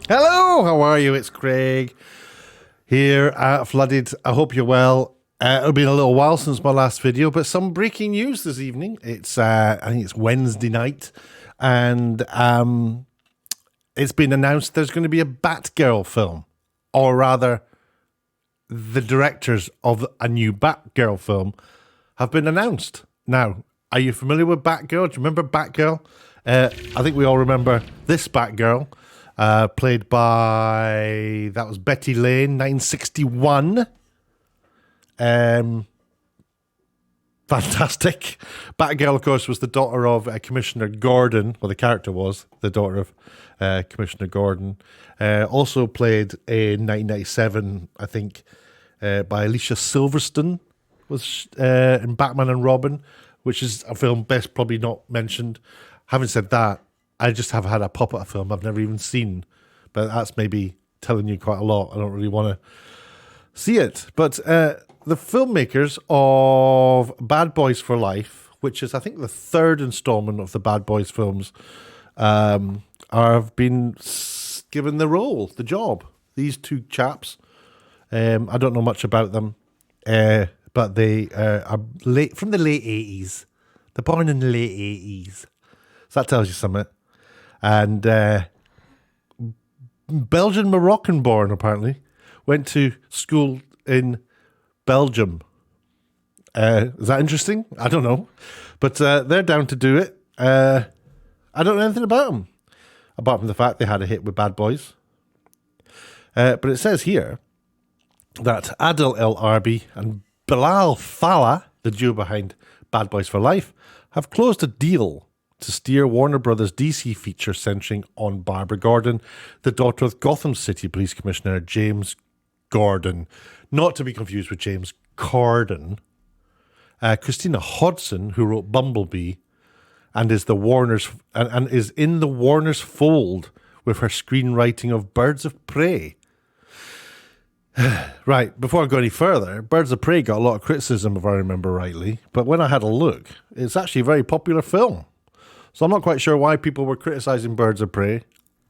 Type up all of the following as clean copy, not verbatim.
Hello, how are you? It's Craig here at Flooded. I hope you're well. It'll been a little while since my last video, but some breaking news this evening. It's I think it's Wednesday night, and it's been announced there's going to be a BatGirl film, or rather, the directors of a new BatGirl film have been announced. Now, are you familiar with BatGirl? Do you remember BatGirl? I think we all remember this BatGirl. Played by, that was Betty Lane, 1961. Fantastic. Batgirl, of course, was the daughter of Commissioner Gordon. Well, the character was the daughter of Commissioner Gordon. Also played in 1997, I think, by Alicia Silverstone, was in Batman and Robin, which is a film best probably not mentioned. Having said that, I just have had a pop at a film I've never even seen, but that's maybe telling you quite a lot. I don't really want to see it. But the filmmakers of Bad Boys for Life, which is, I think, the third installment of the Bad Boys films, have been given the role, the job. These two chaps, I don't know much about them, but they are from the late 80s. They're born in the late 80s. So that tells you something. And Belgian Moroccan born, apparently, went to school in Belgium. Is that interesting? I don't know. But they're down to do it. I don't know anything about them, apart from the fact they had a hit with Bad Boys. But it says here that Adil Arbi and Bilall Fallah, the duo behind Bad Boys for Life, have closed a deal to steer Warner Brothers' DC feature centering on Barbara Gordon, the daughter of Gotham City Police Commissioner James Gordon, not to be confused with James Corden. Christina Hodson, who wrote Bumblebee, and is the Warner's and is in the Warner's fold with her screenwriting of Birds of Prey. Right, before I go any further, Birds of Prey got a lot of criticism, if I remember rightly, but when I had a look, it's actually a very popular film. So I'm not quite sure why people were criticising Birds of Prey.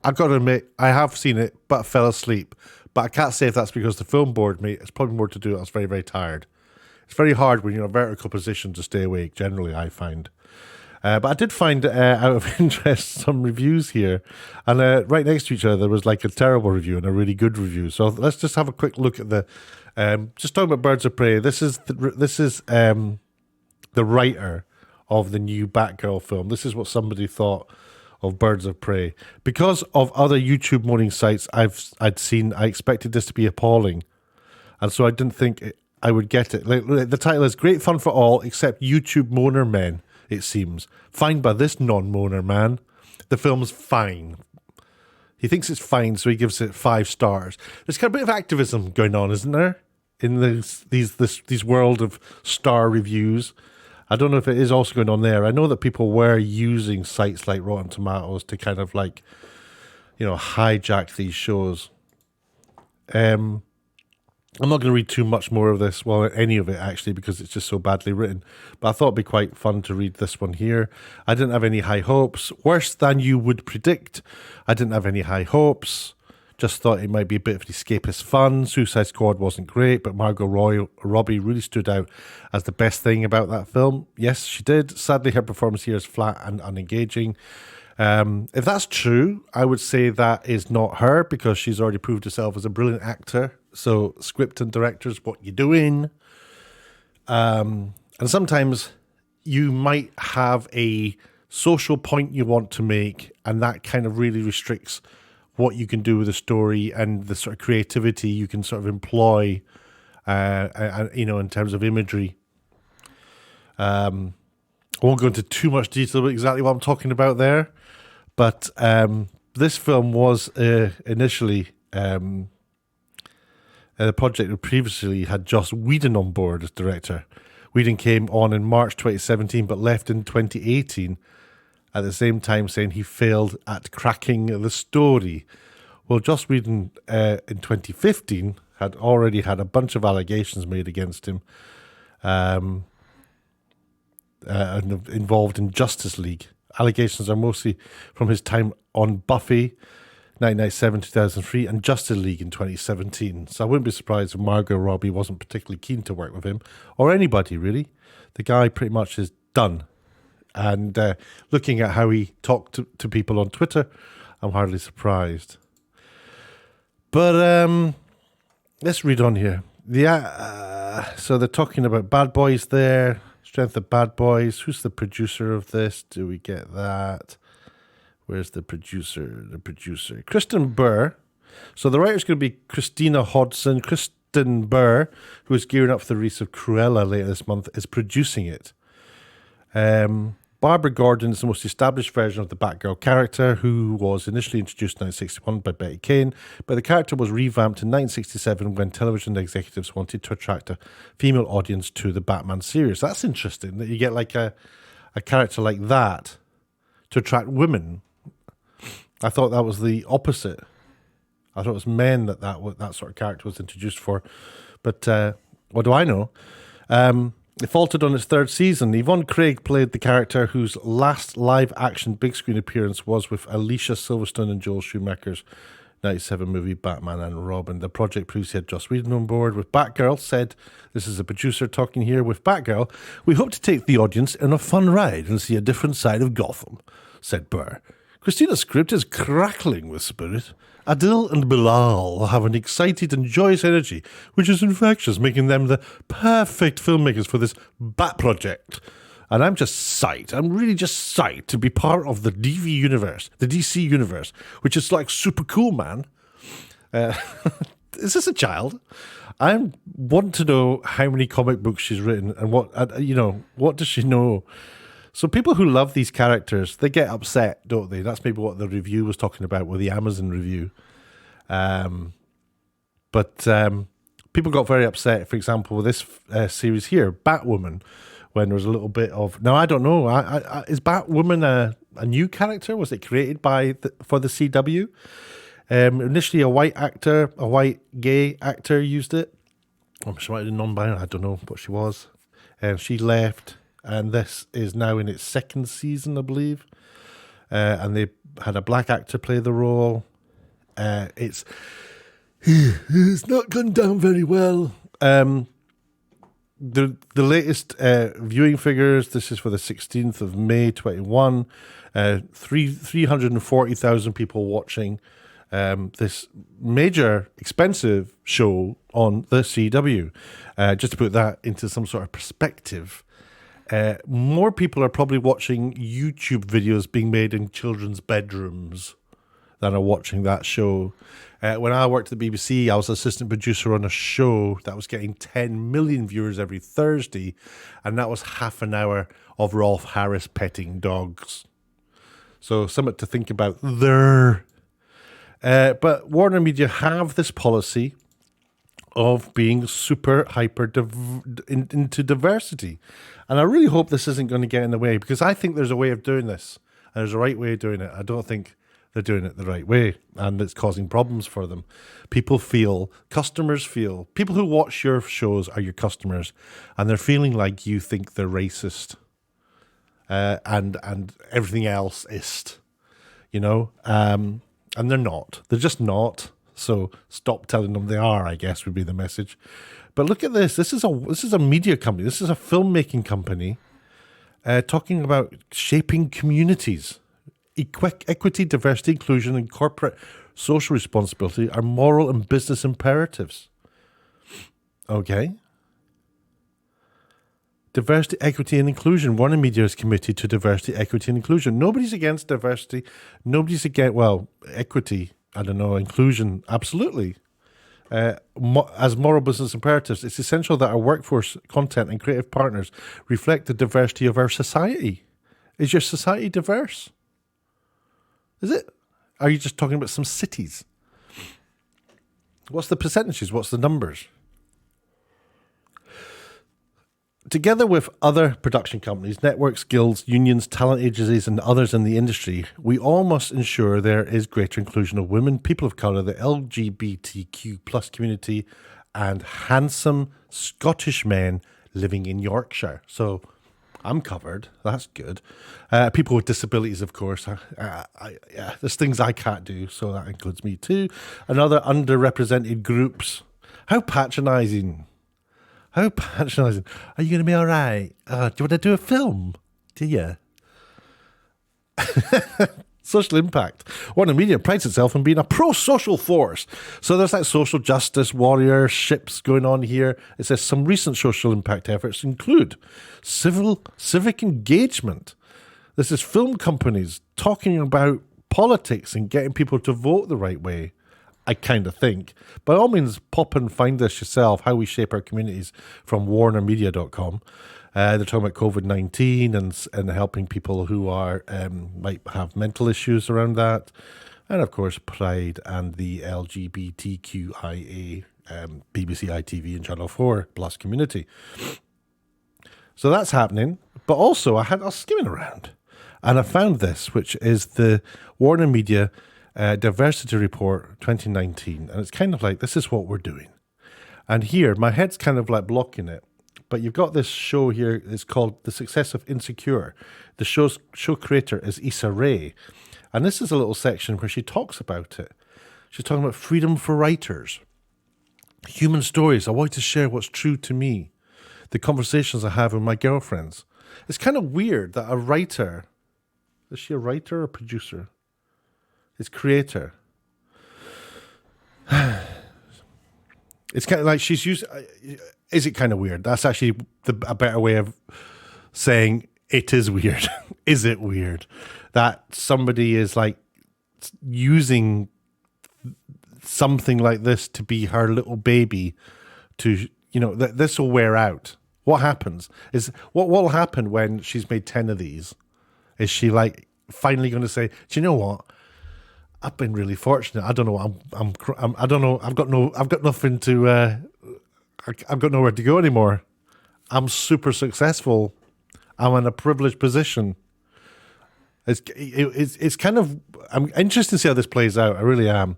I've got to admit, I have seen it, but I fell asleep. But I can't say if that's because the film bored me. It's probably more to do with I was very, very tired. It's very hard when you're in a vertical position to stay awake, generally, I find. But I did find, out of interest, some reviews here. And right next to each other, there was like a terrible review and a really good review. So let's just have a quick look at the... just talking about Birds of Prey, this is the writer of the new Batgirl film. This is what somebody thought of Birds of Prey. Because of other YouTube moaning sites I'd seen, I expected this to be appalling. And so I didn't think I would get it. Like, the title is Great Fun for All Except YouTube Moaner Men, it seems. Fine by this non-moaner man. The film's fine. He thinks it's fine, so he gives it 5 stars. There's kind of a bit of activism going on, isn't there? In this world of star reviews. I don't know if it is also going on there. I know that people were using sites like Rotten Tomatoes to kind of like, hijack these shows. I'm not going to read too much more of this, well, any of it actually, because it's just so badly written. But I thought it'd be quite fun to read this one here. I didn't have any high hopes. Worse than you would predict. I didn't have any high hopes. Just thought it might be a bit of escapist fun. Suicide Squad wasn't great, but Margot Robbie really stood out as the best thing about that film. Yes, she did. Sadly, her performance here is flat and unengaging. If that's true, I would say that is not her, because she's already proved herself as a brilliant actor. So, script and directors, what you doing? And sometimes you might have a social point you want to make, and that kind of really restricts what you can do with a story and the sort of creativity you can sort of employ, in terms of imagery. I won't go into too much detail about exactly what I'm talking about there, but this film was initially the project that previously had Joss Whedon on board as director. Whedon came on in March 2017, but left in 2018. At the same time saying he failed at cracking the story. Well, Joss Whedon in 2015 had already had a bunch of allegations made against him, and involved in Justice League. Allegations are mostly from his time on Buffy, 1997, 2003, and Justice League in 2017. So I wouldn't be surprised if Margot Robbie wasn't particularly keen to work with him, or anybody really. The guy pretty much is done. And looking at how he talked to people on Twitter, I'm hardly surprised. But let's read on here. So they're talking about Bad Boys there. Strength of Bad Boys. Who's the producer of this? Do we get that? Where's the producer? The producer. Kristen Burr. So the writer's going to be Christina Hodson. Kristen Burr, who is gearing up for the release of Cruella later this month, is producing it. Barbara Gordon is the most established version of the Batgirl character, who was initially introduced in 1961 by Betty Kane, but the character was revamped in 1967 when television executives wanted to attract a female audience to the Batman series. That's interesting, that you get like a character like that to attract women. I thought that was the opposite. I thought it was men that sort of character was introduced for. But what do I know? It faltered on its third season. Yvonne Craig played the character whose last live-action big-screen appearance was with Alicia Silverstone and Joel Schumacher's 1997 movie Batman and Robin. The project producer had Joss Whedon on board with Batgirl, said, this is a producer talking here with Batgirl, we hope to take the audience on a fun ride and see a different side of Gotham, said Burr. Christina's script is crackling with spirit. Adil and Bilall have an excited and joyous energy, which is infectious, making them the perfect filmmakers for this Bat project. And I'm just psyched. I'm really just psyched to be part of the DC universe, which is like super cool, man. Is this a child? I want to know how many comic books she's written and what does she know? So people who love these characters, they get upset, don't they? That's maybe what the review was talking about with the Amazon review. But people got very upset, for example, with this series here, Batwoman, when there was a little bit of... Now, I don't know. Is Batwoman a new character? Was it created for the CW? Initially, a white gay actor used it. She might have been non-binary. I don't know what she was. She left... And this is now in its second season, I believe. And they had a black actor play the role. It's not gone down very well. The latest viewing figures, this is for the 16th of May, 21. 340,000 people watching this major, expensive show on the CW. Just to put that into some sort of perspective, more people are probably watching YouTube videos being made in children's bedrooms than are watching that show. When I worked at the BBC, I was assistant producer on a show that was getting 10 million viewers every Thursday, and that was half an hour of Rolf Harris petting dogs. So something to think about there. But WarnerMedia have this policy of being super hyper into diversity. And I really hope this isn't going to get in the way, because I think there's a way of doing this. And there's a right way of doing it. I don't think they're doing it the right way. And it's causing problems for them. Customers feel, people who watch your shows are your customers. And they're feeling like you think they're racist. And everything else is, and they're not. They're just not. So stop telling them they are, I guess, would be the message. But look at this. This is a media company. This is a filmmaking company talking about shaping communities. Equity, diversity, inclusion, and corporate social responsibility are moral and business imperatives. Okay. Diversity, equity, and inclusion. WarnerMedia is committed to diversity, equity, and inclusion. Nobody's against diversity. Nobody's against, equity. I don't know, inclusion, absolutely. As moral business imperatives, it's essential that our workforce, content, and creative partners reflect the diversity of our society. Is your society diverse? Is it? Are you just talking about some cities? What's the percentages? What's the numbers? Together with other production companies, networks, guilds, unions, talent agencies, and others in the industry, we all must ensure there is greater inclusion of women, people of colour, the LGBTQ plus community, and handsome Scottish men living in Yorkshire. So I'm covered. That's good. People with disabilities, of course. There's things I can't do, so that includes me too. And other underrepresented groups. How patronising. How patronising. Are you going to be all right? Do you want to do a film? Do you? Social impact. WarnerMedia prides itself on being a pro-social force. So there's like social justice warrior ships going on here. It says some recent social impact efforts include civic engagement. This is film companies talking about politics and getting people to vote the right way. I kind of think. By all means, pop and find this yourself, How We Shape Our Communities, from WarnerMedia.com. They're talking about COVID-19 and helping people who are might have mental issues around that. And, of course, Pride and the LGBTQIA BBC, ITV and Channel 4 plus community. So that's happening. But also, I was skimming around and I found this, which is the WarnerMedia Diversity Report 2019, and it's kind of like, this is what we're doing. And here, my head's kind of like blocking it, but you've got this show here, it's called The Success of Insecure. The show creator is Issa Rae, and this is a little section where she talks about it. She's talking about freedom for writers, human stories. I want to share what's true to me, the conversations I have with my girlfriends. It's kind of weird that a writer, is she a writer or producer? It's creator. It's kind of like she's used. Is it kind of weird? That's actually a better way of saying it is weird. Is it weird that somebody is like using something like this to be her little baby? To, you know, this will wear out. What happens is what will happen when she's made 10 of these? Is she like finally going to say, do you know what? I've been really fortunate. I don't know. I don't know. I've got nothing to. I've got nowhere to go anymore. I'm super successful. I'm in a privileged position. It's kind of. I'm interested to see how this plays out. I really am.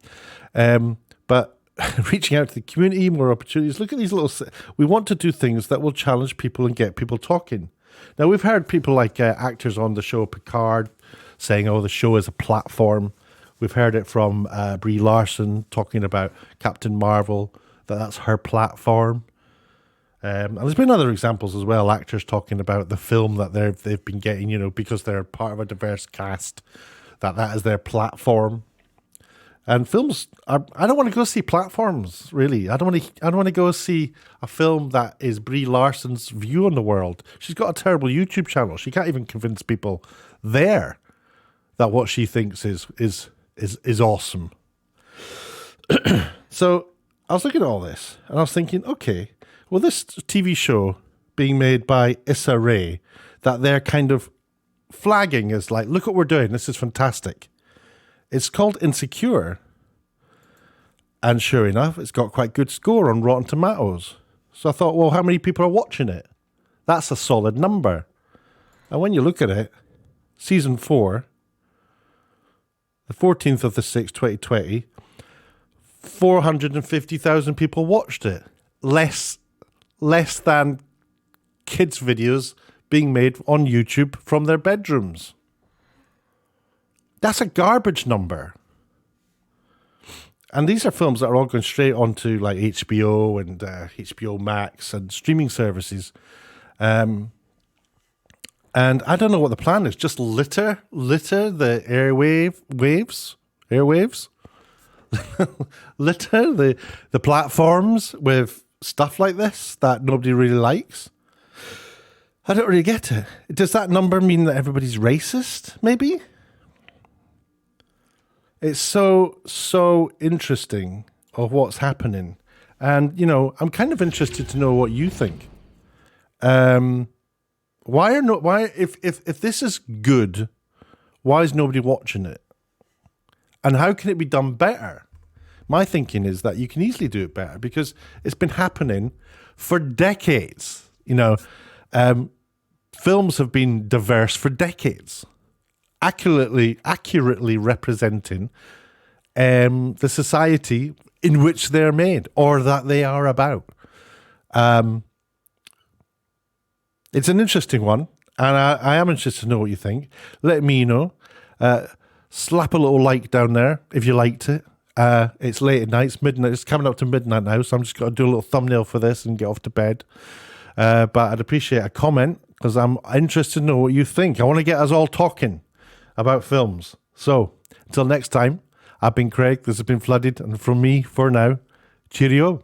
But reaching out to the community, more opportunities. Look at these little. We want to do things that will challenge people and get people talking. Now we've heard people like actors on the show Picard saying, "Oh, the show is a platform." We've heard it from Brie Larson talking about Captain Marvel, that's her platform. And there's been other examples as well, actors talking about the film that they've been getting, you know, because they're part of a diverse cast, that is their platform. And films I don't want to go see platforms, really. I don't want to go see a film that is Brie Larson's view on the world. She's got a terrible YouTube channel. She can't even convince people there that what she thinks is awesome. So I was looking at all this and I was thinking, okay, well, this TV show being made by Issa Rae, that they're kind of flagging as like, look what we're doing. This is fantastic. It's called Insecure. And sure enough, it's got quite good score on Rotten Tomatoes. So I thought, well, how many people are watching it? That's a solid number. And when you look at it, season 4, the 14th of the 6th, 2020, 450,000 people watched it. Less than kids' videos being made on YouTube from their bedrooms. That's a garbage number. And these are films that are all going straight onto like HBO and HBO Max and streaming services. And I don't know what the plan is. Just litter the airwaves, litter the platforms with stuff like this that nobody really likes. I don't really get it. Does that number mean that everybody's racist? Maybe. It's so interesting of what's happening, and you know, I'm kind of interested to know what you think. Why if this is good, why is nobody watching it? And how can it be done better? My thinking is that you can easily do it better because it's been happening for decades. You know, films have been diverse for decades, accurately representing the society in which they're made or that they are about. It's an interesting one, and I am interested to know what you think. Let me know. Slap a little like down there if you liked it. It's late at night, it's midnight. It's coming up to midnight now, so I'm just going to do a little thumbnail for this and get off to bed. But I'd appreciate a comment because I'm interested to know what you think. I want to get us all talking about films. So, until next time, I've been Craig. This has been Flooded. And from me, for now, cheerio.